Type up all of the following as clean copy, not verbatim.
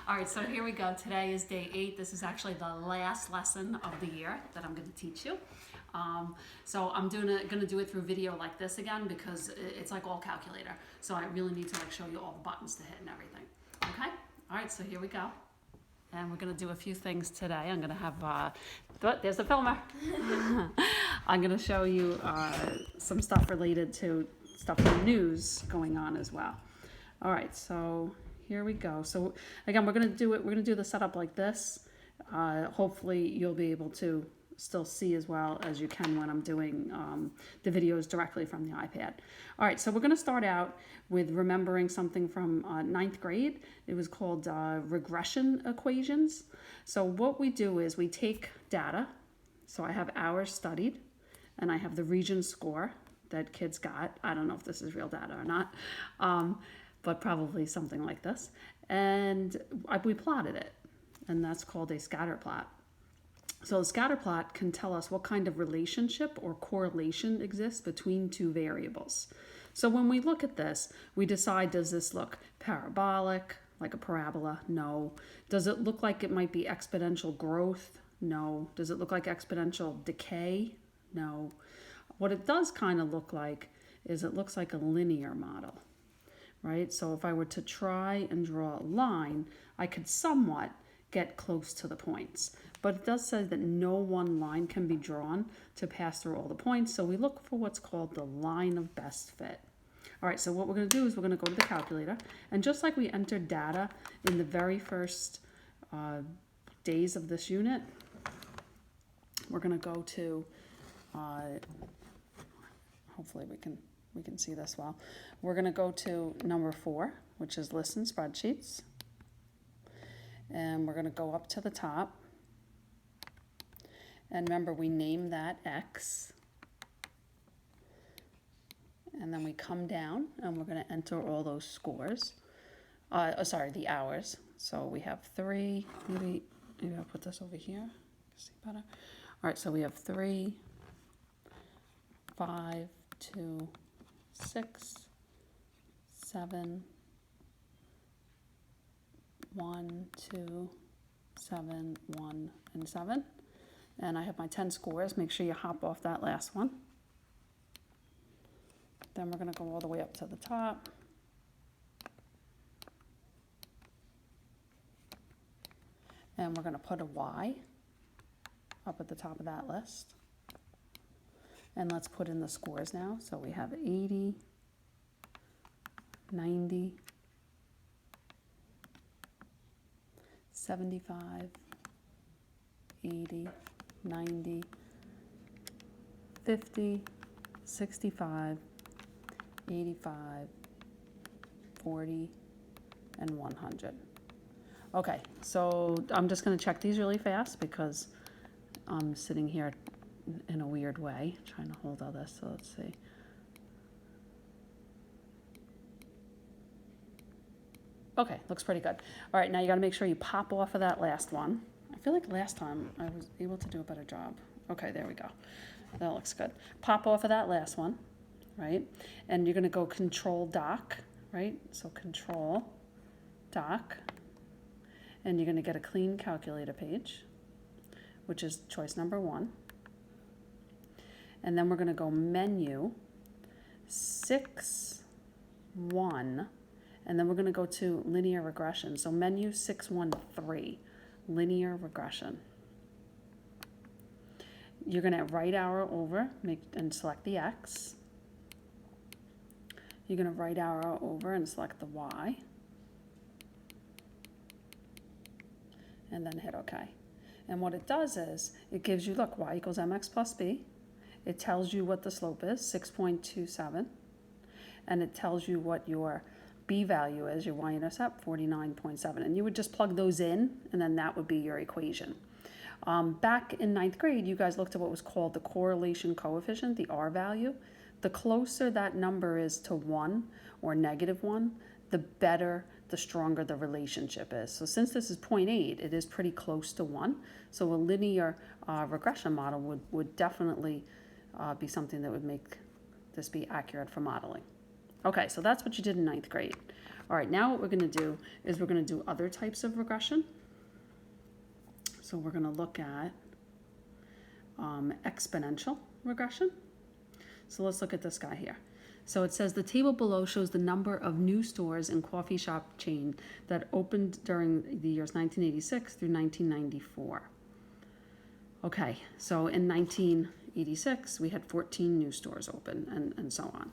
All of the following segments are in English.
All right, so here we go. Today is day 8. This is actually the last lesson of the year that I'm going to teach you. So I'm going to do it through video like this again because it's like all calculator. So I really need to show you all the buttons to hit and everything. Okay? All right, so here we go. And we're going to do a few things today. I'm going to have, there's the filmer. I'm going to show you some stuff related to stuff in the news going on as well. All right, so here we go. So again, we're going to do the setup like this. Hopefully you'll be able to still see as well as you can when I'm doing the videos directly from the iPad. All right, so we're going to start out with remembering something from 9th grade. It was called regression equations. So what we do is we take data. So I have hours studied, and I have the region score that kids got. I don't know if this is real data or not, but probably something like this. And we plotted it, and that's called a scatter plot. So the scatter plot can tell us what kind of relationship or correlation exists between two variables. So when we look at this, we decide, does this look parabolic, like a parabola? No. Does it look like it might be exponential growth? No. Does it look like exponential decay? No. What it does kind of look like is it looks like a linear model, right? So if I were to try and draw a line, I could somewhat get close to the points. But it does say that no one line can be drawn to pass through all the points. So we look for what's called the line of best fit. All right, so what we're going to do is we're going to go to the calculator. And just like we entered data in the very first days of this unit, we're going to go to, hopefully we can see this well. We're going to go to number 4, which is listen spreadsheets. And we're going to go up to the top. And remember, we name that X. And then we come down and we're going to enter all those scores. The hours. So we have 3. Maybe I'll put this over here. See better. All right, so we have 3, 5, 2, 6, 7, 1, 2, 7, 1, and 7. And I have my 10 scores. Make sure you hop off that last one. Then we're going to go all the way up to the top. And we're going to put a Y up at the top of that list. And let's put in the scores now. So we have 80, 90, 75, 80, 90, 50, 65, 85, 40, and 100. Okay, so I'm just going to check these really fast because I'm sitting here in a weird way trying to hold all this. So let's see. Okay, looks pretty good. All right, now you got to make sure you pop off of that last one. I feel like last time I was able to do a better job. Okay, there we go. That looks good. Pop off of that last one, right? And you're going to go Control Doc, right? So Control Doc. And you're going to get a clean calculator page, which is choice number 1. And then we're going to go Menu, 6, 1. And then we're going to go to linear regression. So menu 613, linear regression. You're going to right arrow over and select the X. You're going to right arrow over and select the Y. And then hit OK. And what it does is it gives you, look, Y equals mx plus b. It tells you what the slope is, 6.27. And it tells you what your B value is, your y-intercept, 49.7. And you would just plug those in, and then that would be your equation. Back in 9th grade, you guys looked at what was called the correlation coefficient, the R value. The closer that number is to 1 or -1, the better, the stronger the relationship is. So since this is 0.8, it is pretty close to 1. So a linear regression model would definitely be something that would make this be accurate for modeling. Okay, so that's what you did in 9th grade. All right, now what we're going to do is we're going to do other types of regression. So we're going to look at exponential regression. So let's look at this guy here. So it says the table below shows the number of new stores and coffee shop chain that opened during the years 1986 through 1994. Okay, so in 1986, we had 14 new stores open and so on.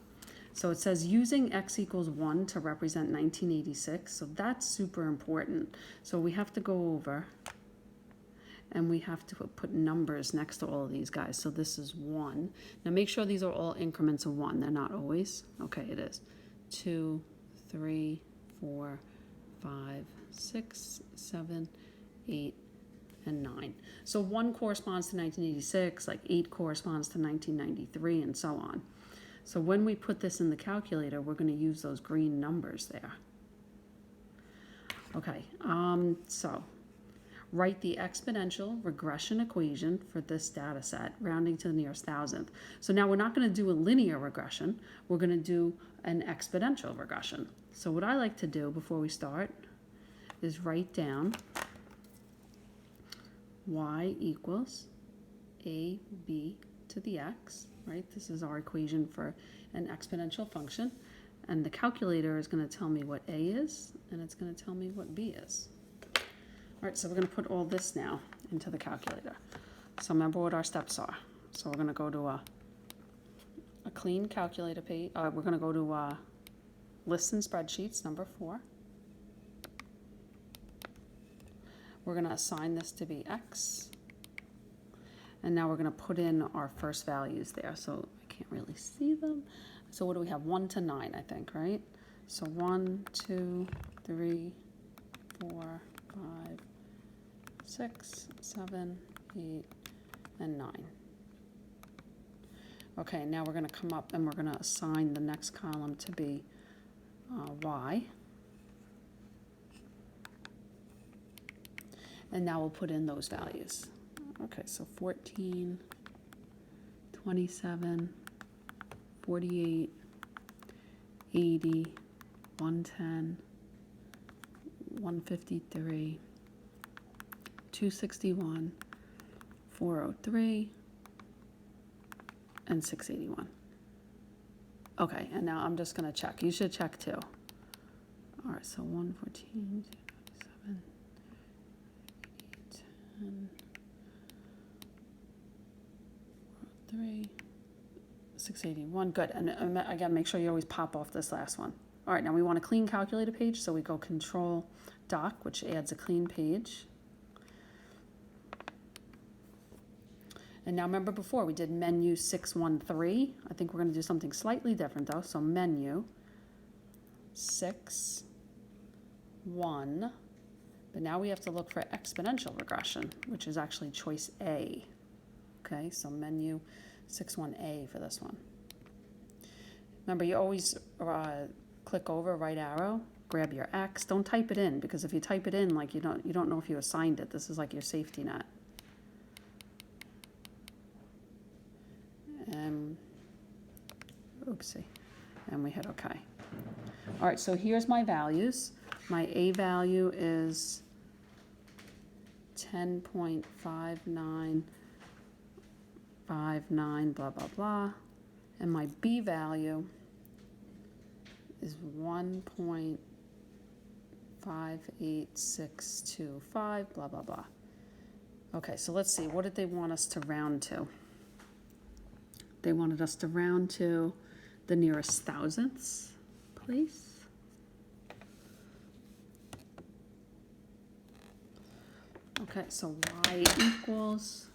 So it says using x equals 1 to represent 1986. So that's super important. So we have to go over and we have to put numbers next to all of these guys. So this is 1. Now make sure these are all increments of 1. They're not always. Okay, it is. 2, 3, 4, 5, 6, 7, 8, and 9. So 1 corresponds to 1986, like 8 corresponds to 1993, and so on. So when we put this in the calculator, we're going to use those green numbers there. Okay, so write the exponential regression equation for this data set, rounding to the nearest thousandth. So now we're not going to do a linear regression, we're going to do an exponential regression. So what I like to do before we start is write down y equals ab to the x, right? This is our equation for an exponential function. And the calculator is going to tell me what a is, and it's going to tell me what b is. All right, so we're going to put all this now into the calculator. So remember what our steps are. So we're going to go to a clean calculator page. We're going to go to lists and spreadsheets, number 4. We're going to assign this to be x. And now we're going to put in our first values there. So I can't really see them. So what do we have? 1 to 9, I think, right? So 1, 2, 3, 4, 5, 6, 7, 8, and 9. Okay, now we're going to come up and we're going to assign the next column to be y. And now we'll put in those values. Okay, so 14, 27, 48, 80, 110, 153, 261, 403, and 681. Okay, and now I'm just going to check. You should check too. All right, so 114, 27, 10, 403, 681. Good. And again, make sure you always pop off this last one. All right, now we want a clean calculator page, so we go Control Doc, which adds a clean page. And now remember before we did menu 613. I think we're going to do something slightly different though. So menu 6, 1. But now we have to look for exponential regression, which is actually choice A. Okay, so menu 61A for this one. Remember, you always click over right arrow, grab your X. Don't type it in, because if you type it in, like you don't know if you assigned it. This is like your safety net. And oopsie, and we hit OK. All right, so here's my values. My A value is 10.5959, blah, blah, blah. And my B value is 1.58625, blah, blah, blah. Okay, so let's see. What did they want us to round to? They wanted us to round to the nearest thousandths place. Okay, so y equals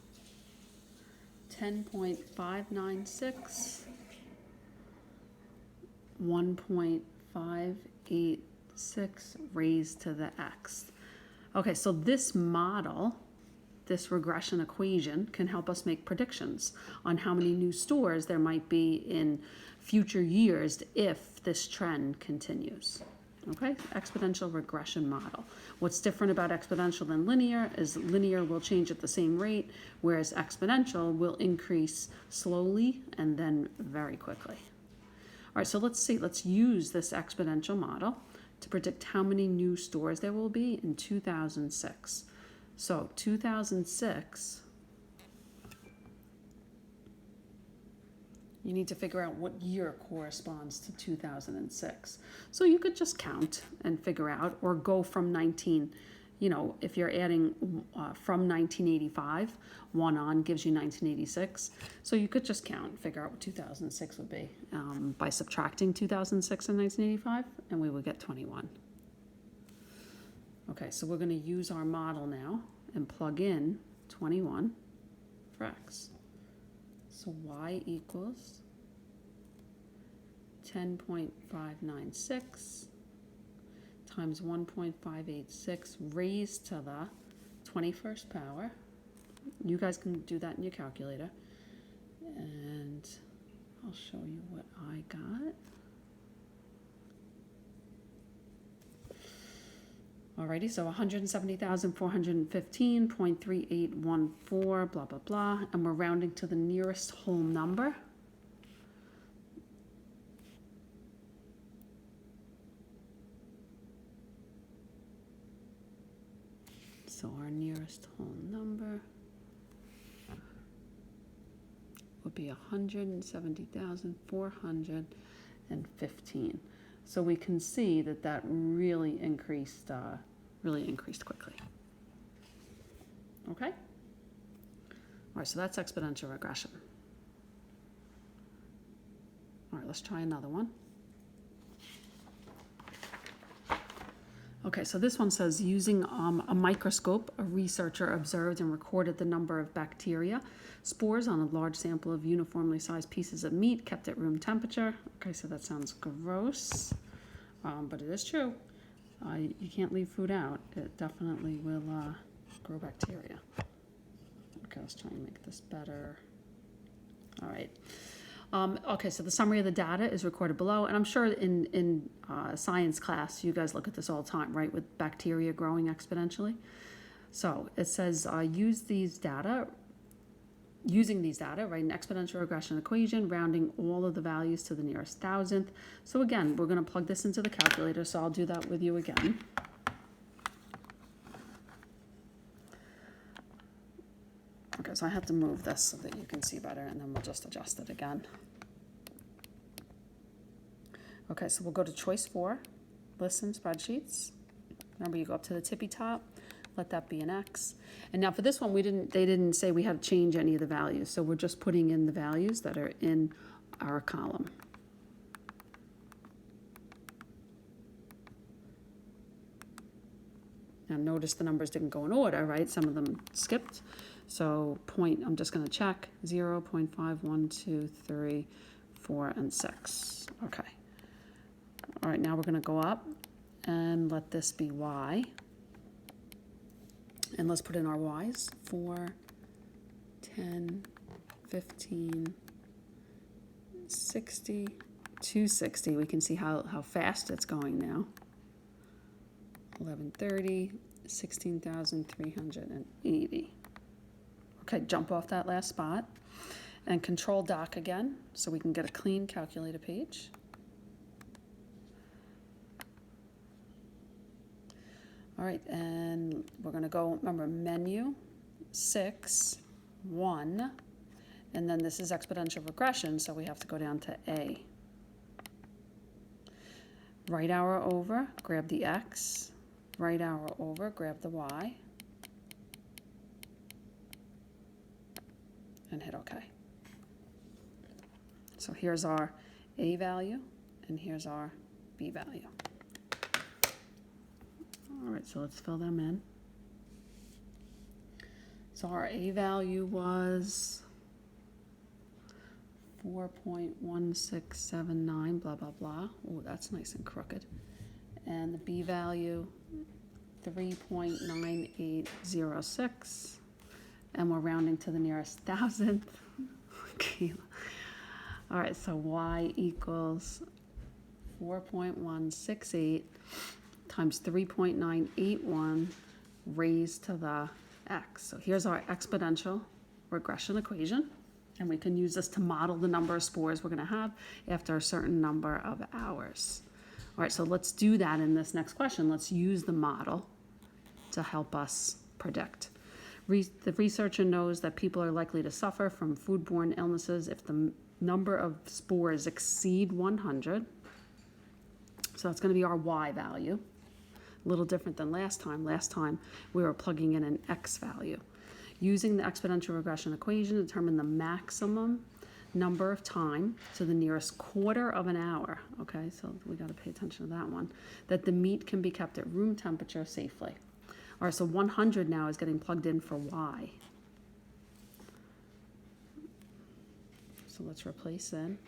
10.596, 1.586 raised to the x. Okay, so this model, this regression equation, can help us make predictions on how many new stores there might be in future years if this trend continues. Okay, exponential regression model. What's different about exponential than linear is linear will change at the same rate, whereas exponential will increase slowly and then very quickly. All right, so let's see. Let's use this exponential model to predict how many new stores there will be in 2006. So 2006, you need to figure out what year corresponds to 2006. So you could just count and figure out, or go from 19, you know, if you're adding from 1985, one on gives you 1986. So you could just count and figure out what 2006 would be by subtracting 2006 and 1985, and we would get 21. Okay, so we're going to use our model now and plug in 21 for x. So y equals 10.596 times 1.586 raised to the 21st power. You guys can do that in your calculator. And I'll show you what I got. Alrighty, so 170,415.3814, blah, blah, blah. And we're rounding to the nearest whole number. So our nearest whole number would be 170,415. So we can see that that really increased quickly. Okay? All right, so that's exponential regression. All right, let's try another one. Okay, so this one says, using a microscope, a researcher observed and recorded the number of bacteria spores on a large sample of uniformly sized pieces of meat kept at room temperature. Okay, so that sounds gross, but it is true. You can't leave food out. It definitely will grow bacteria. Okay, let's try and make this better. All right. Okay, so the summary of the data is recorded below, and I'm sure in science class you guys look at this all the time, right, with bacteria growing exponentially. So it says using these data, write an exponential regression equation, rounding all of the values to the nearest thousandth. So again, we're going to plug this into the calculator, so I'll do that with you again. Okay, so I have to move this so that you can see better, and then we'll just adjust it again. Okay, so we'll go to choice 4, lists and spreadsheets. Remember, you go up to the tippy top, let that be an X. And now for this one, they didn't say we had to change any of the values, so we're just putting in the values that are in our column. Now notice the numbers didn't go in order, right? Some of them skipped. So I'm just going to check 0, 0.5, 1, 2, 3, 4, and 6. Okay. All right, now we're going to go up and let this be y. And let's put in our y's. 4, 10, 15, 60, 260. We can see how fast it's going now. 1130, 16,380. Okay, jump off that last spot and control dock again so we can get a clean calculator page. All right, and we're going to go, remember, menu, 6, 1, and then this is exponential regression, so we have to go down to A. Right arrow over, grab the X. Right arrow over, grab the Y. And hit OK. So here's our A value, and here's our B value. All right, so let's fill them in. So our A value was 4.1679, blah, blah, blah. Oh, that's nice and crooked. And the B value, 3.9806. And we're rounding to the nearest thousandth. Okay. All right, so y equals 4.168 times 3.981 raised to the x. So here's our exponential regression equation, and we can use this to model the number of spores we're going to have after a certain number of hours. All right, so let's do that in this next question. Let's use the model to help us predict. The researcher knows that people are likely to suffer from foodborne illnesses if the number of spores exceed 100. So that's going to be our Y value. A little different than last time. Last time we were plugging in an X value. Using the exponential regression equation, determine the maximum number of time to the nearest quarter of an hour. Okay, so we got to pay attention to that one. That the meat can be kept at room temperature safely. All right, so 100 now is getting plugged in for Y. So let's replace in.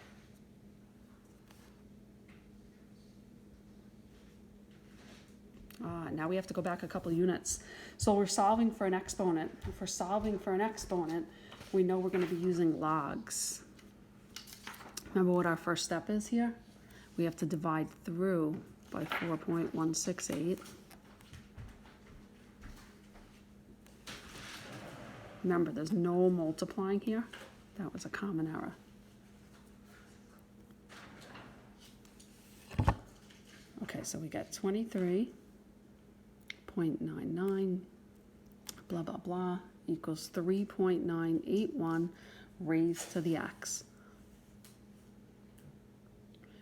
Now we have to go back a couple units. So we're solving for an exponent. If we're solving for an exponent, we know we're going to be using logs. Remember what our first step is here? We have to divide through by 4.168. Remember, there's no multiplying here. That was a common error. Okay, so we got 23.99, blah, blah, blah, equals 3.981 raised to the x.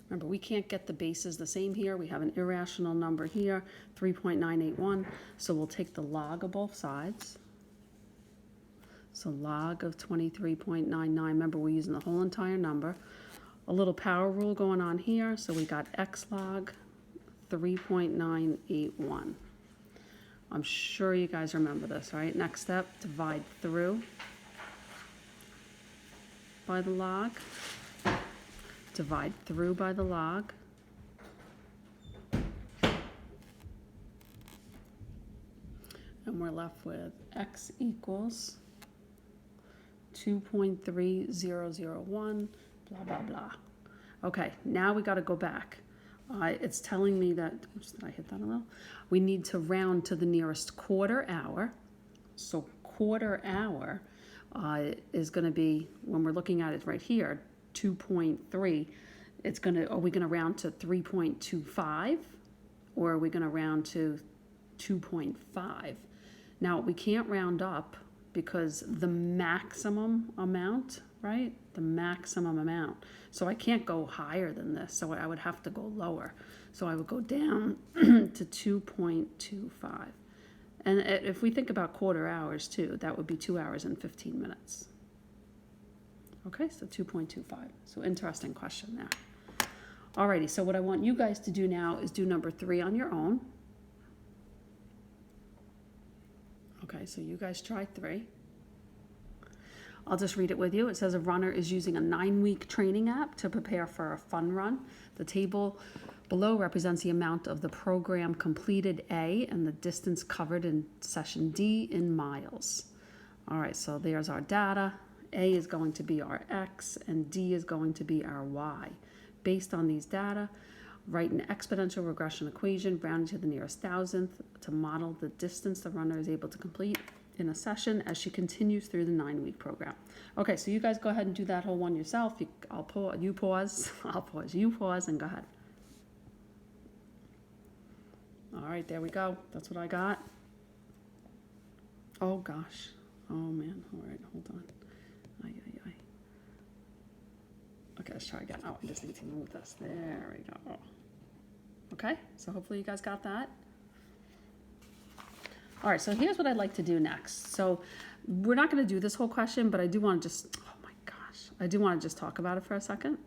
Remember, we can't get the bases the same here. We have an irrational number here, 3.981. So we'll take the log of both sides. So log of 23.99, remember we're using the whole entire number. A little power rule going on here, so we got x log 3.981. I'm sure you guys remember this, right? Next step, divide through by the log. Divide through by the log. And we're left with x equals 2.3001, blah, blah, blah. Okay, now we got to go back. It's telling me that, oops, did I hit that a little? We need to round to the nearest quarter hour. So quarter hour is going to be, when we're looking at it right here, 2.3. It's going to, are we going to round to 3.25? Or are we going to round to 2.5? Now, we can't round up because the maximum amount, right? The maximum amount. So I can't go higher than this, so I would have to go lower. So I would go down to 2.25. And if we think about quarter hours too, that would be 2 hours and 15 minutes. Okay, so 2.25. So interesting question there. Alrighty, so what I want you guys to do now is do number 3 on your own. Okay, so you guys try 3. I'll just read it with you. It says a runner is using a 9-week training app to prepare for a fun run. The table below represents the amount of the program completed A and the distance covered in session D in miles. All right, so there's our data. A is going to be our X and D is going to be our Y. Based on these data, write an exponential regression equation rounded to the nearest thousandth to model the distance the runner is able to complete in a session as she continues through the 9-week program. Okay, so you guys go ahead and do that whole one yourself. You pause, you pause, and go ahead. All right, there we go. That's what I got. Oh gosh. Oh man. All right, hold on. Okay, let's try again. Oh, I just need to move this. There we go. Okay, so hopefully you guys got that. All right, so here's what I'd like to do next. So we're not going to do this whole question, but I do want to just, oh my gosh, I do want to just talk about it for a second.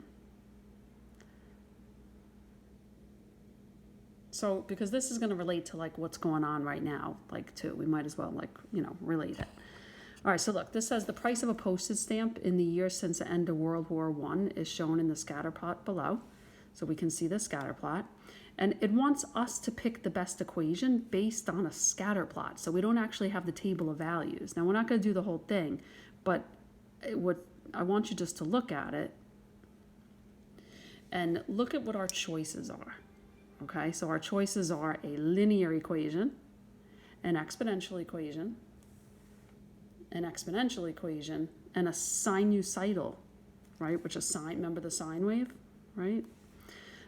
So, because this is going to relate to like what's going on right now, like too, we might as well like, you know, relate it. All right, so look, this says the price of a postage stamp in the years since the end of World War I is shown in the scatter plot below. So we can see the scatter plot. And it wants us to pick the best equation based on a scatter plot. So we don't actually have the table of values. Now, we're not going to do the whole thing, but what I want you just to look at it and look at what our choices are. Okay, so our choices are a linear equation, an exponential equation, and a sinusoidal, right? Which is sine, remember the sine wave, right?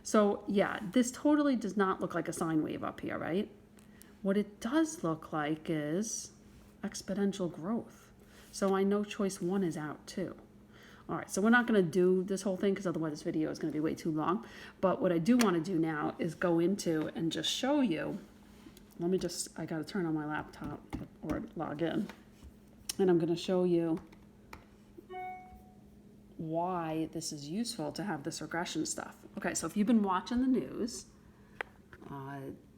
So yeah, this totally does not look like a sine wave up here, right? What it does look like is exponential growth. So I know choice 1 is out too. All right, so we're not going to do this whole thing because otherwise this video is going to be way too long. But what I do want to do now is go into and just show you. I got to turn on my laptop or log in. And I'm going to show you why this is useful to have this regression stuff. Okay, so if you've been watching the news,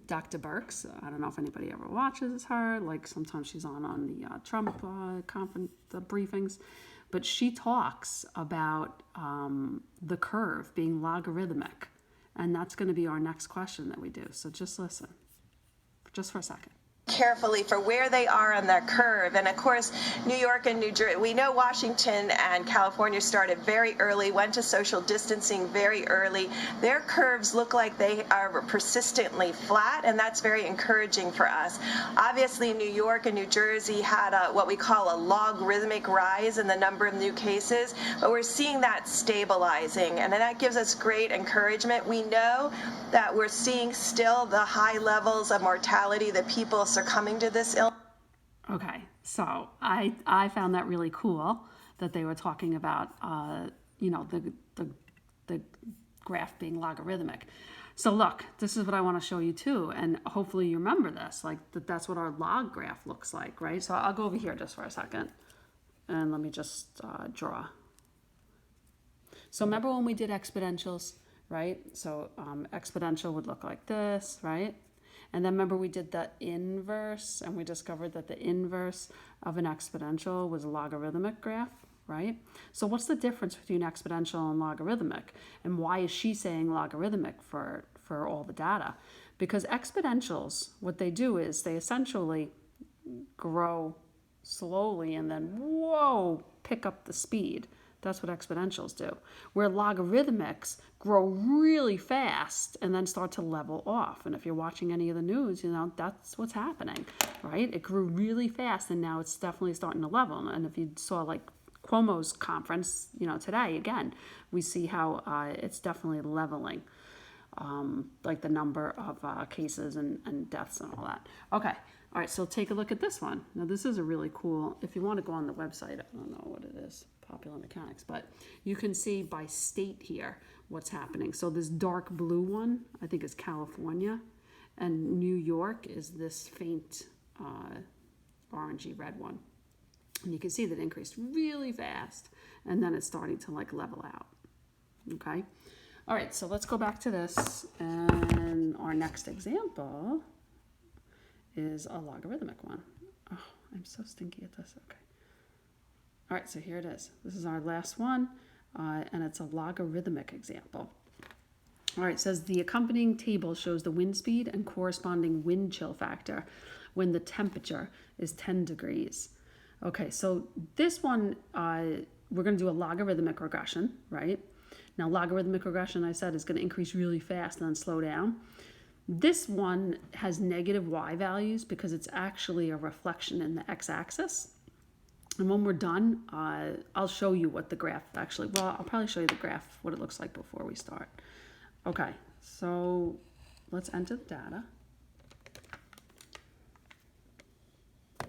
Dr. Birx, I don't know if anybody ever watches her, like sometimes she's on the Trump conference briefings, but she talks about the curve being logarithmic, and that's going to be our next question that we do. So just listen, just for a second. Carefully for where they are on that curve. And of course, New York and New Jersey, we know Washington and California started very early, went to social distancing very early. Their curves look like they are persistently flat, and that's very encouraging for us. Obviously, New York and New Jersey had what we call a logarithmic rise in the number of new cases, but we're seeing that stabilizing, and that gives us great encouragement. We know that we're seeing still the high levels of mortality that people succumbing to this illness. Okay, so I found that really cool that they were talking about the graph being logarithmic. So look, this is what I want to show you too, and hopefully you remember this, like that's what our log graph looks like, right? So I'll go over here just for a second, and let me just draw. So remember when we did exponentials, right? So exponential would look like this, right? And then remember we did the inverse, and we discovered that the inverse of an exponential was a logarithmic graph, right? So what's the difference between exponential and logarithmic? And why is she saying logarithmic for all the data? Because exponentials, what they do is they essentially grow slowly and then, whoa, pick up the speed. That's what exponentials do. Where logarithmics grow really fast and then start to level off. And if you're watching any of the news, you know, that's what's happening, right? It grew really fast and now it's definitely starting to level. And if you saw like Cuomo's conference, you know, today, again, we see how it's definitely leveling, like the number of cases and deaths and all that. Okay. All right, so take a look at this one. Now, this is a really cool, if you want to go on the website, I don't know what it is, Popular Mechanics, but you can see by state here what's happening. So this dark blue one, I think is California, and New York is this faint orangey red one. And you can see that it increased really fast, and then it's starting to like level out, okay? All right, so let's go back to this, and our next example is a logarithmic one. Oh, I'm so stinky at this. Okay. All right, so here it is. This is our last one, and it's a logarithmic example. All right, it says the accompanying table shows the wind speed and corresponding wind chill factor when the temperature is 10 degrees. Okay, so this one, we're going to do a logarithmic regression, right? Now, logarithmic regression, I said, is going to increase really fast and then slow down. This one has negative y values because it's actually a reflection in the x-axis. And when we're done, I'll show you what the graph actually, well, I'll probably show you the graph, what it looks like before we start. Okay, so let's enter the data. I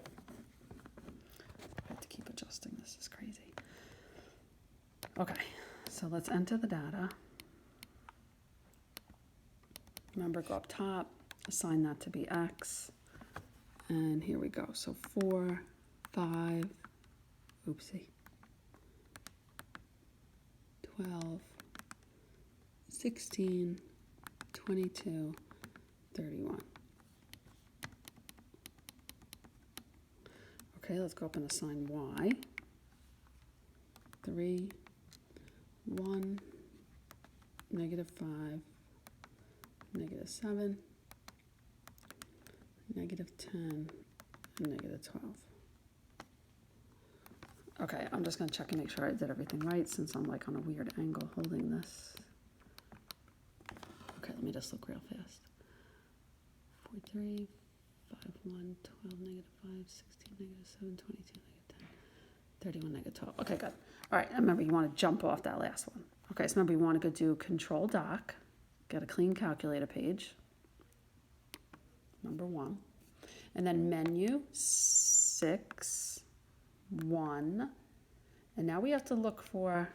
have to keep adjusting, this is crazy. Okay, so let's enter the data. Remember, go up top, assign that to be x, and here we go. So 4, 5, oopsie, 12, 16, 22, 31. Okay, let's go up and assign y. 3, 1, negative 5, negative 7, negative 10, and negative 12. Okay, I'm just going to check and make sure I did everything right since I'm like on a weird angle holding this. Okay, let me just look real fast. 4, 3, 5, 1, 12, negative 5, 16, negative 7, 22, negative 10, 31, negative 12. Okay, good. All right, remember you want to jump off that last one. Okay, so remember you want to go do Control Doc, get a clean calculator page, number 1, and then menu 6, 1, and now we have to look for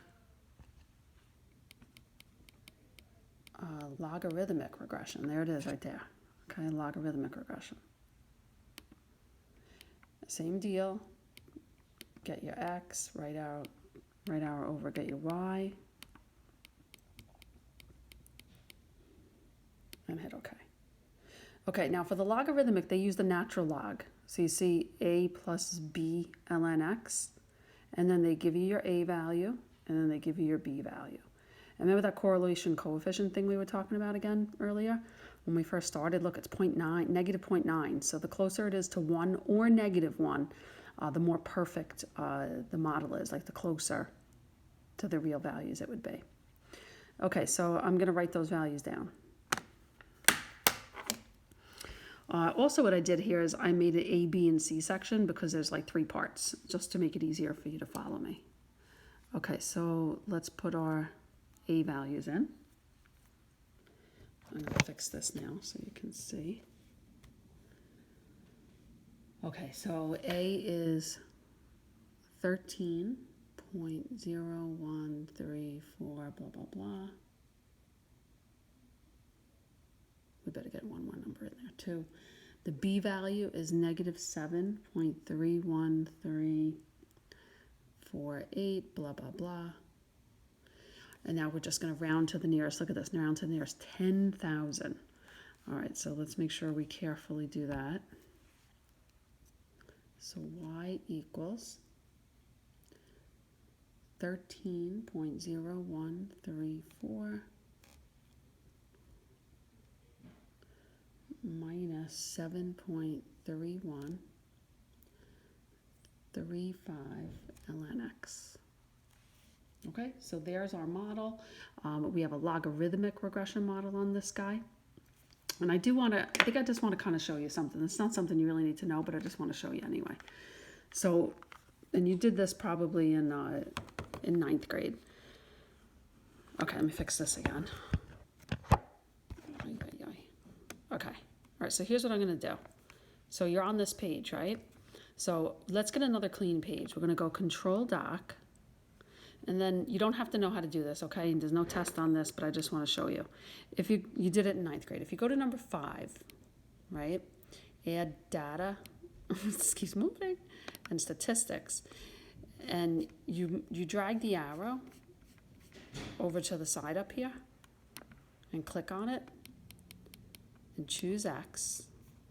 logarithmic regression. There it is right there. Okay, logarithmic regression. Same deal. Get your x, right arrow over, get your y, and hit OK. Okay, now for the logarithmic, they use the natural log. So you see a plus b ln x, and then they give you your a value, and then they give you your b value. And remember that correlation coefficient thing we were talking about again earlier? When we first started, look, it's 0.9, negative 0.9. So the closer it is to 1 or negative 1, the more perfect the model is, like the closer to the real values it would be. Okay, so I'm going to write those values down. Also what I did here is I made an A, B, and C section because there's like 3 parts, just to make it easier for you to follow me. Okay, so let's put our A values in. I'm going to fix this now so you can see. Okay, so A is 13.0134, blah, blah, blah. We better get one more number in there too. The B value is negative 7.31348, blah, blah, blah. And now we're just going to round to the nearest, look at this, round to the nearest 10,000. All right, so let's make sure we carefully do that. So y equals 13.0134 minus 7.3135 ln x. Okay, so there's our model. We have a logarithmic regression model on this guy. And I think I just want to kind of show you something. It's not something you really need to know, but I just want to show you anyway. So, and you did this probably in 9th grade. Okay, let me fix this again. Okay, all right, so here's what I'm going to do. So you're on this page, right? So let's get another clean page. We're going to go Control Doc. And then you don't have to know how to do this, okay? There's no test on this, but I just want to show you. If you did it in 9th grade. If you go to number 5, right? Add data, this keeps moving, and statistics. And you drag the arrow over to the side up here and click on it and choose X.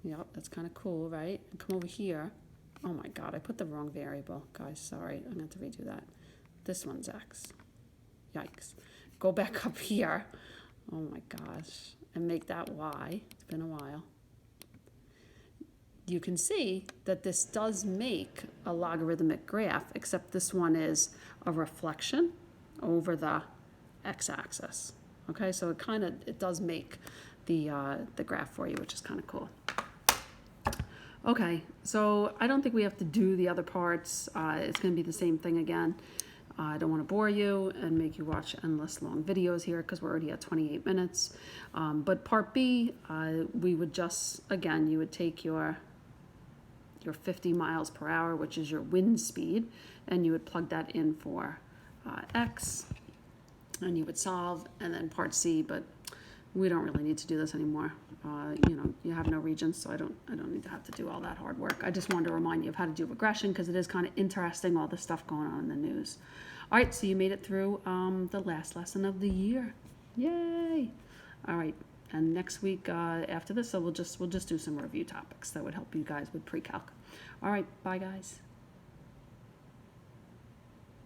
Yep, that's kind of cool, right? And come over here. Oh my God, I put the wrong variable. Guys, sorry, I'm going to have to redo that. This one's X. Yikes. Go back up here. Oh my gosh. And make that Y. It's been a while. You can see that this does make a logarithmic graph, except this one is a reflection over the x-axis. Okay, so it does make the graph for you, which is kind of cool. Okay, so I don't think we have to do the other parts. It's going to be the same thing again. I don't want to bore you and make you watch endless long videos here because we're already at 28 minutes. But part B, we would just, again, you would take your 50 miles per hour, which is your wind speed, and you would plug that in for X, and you would solve, and then part C, but we don't really need to do this anymore. You know, you have no regions, so I don't need to have to do all that hard work. I just wanted to remind you of how to do regression because it is kind of interesting, all this stuff going on in the news. All right, so you made it through the last lesson of the year. Yay! All right, and next week after this, so we'll just do some review topics that would help you guys with pre-calc. All right, bye guys.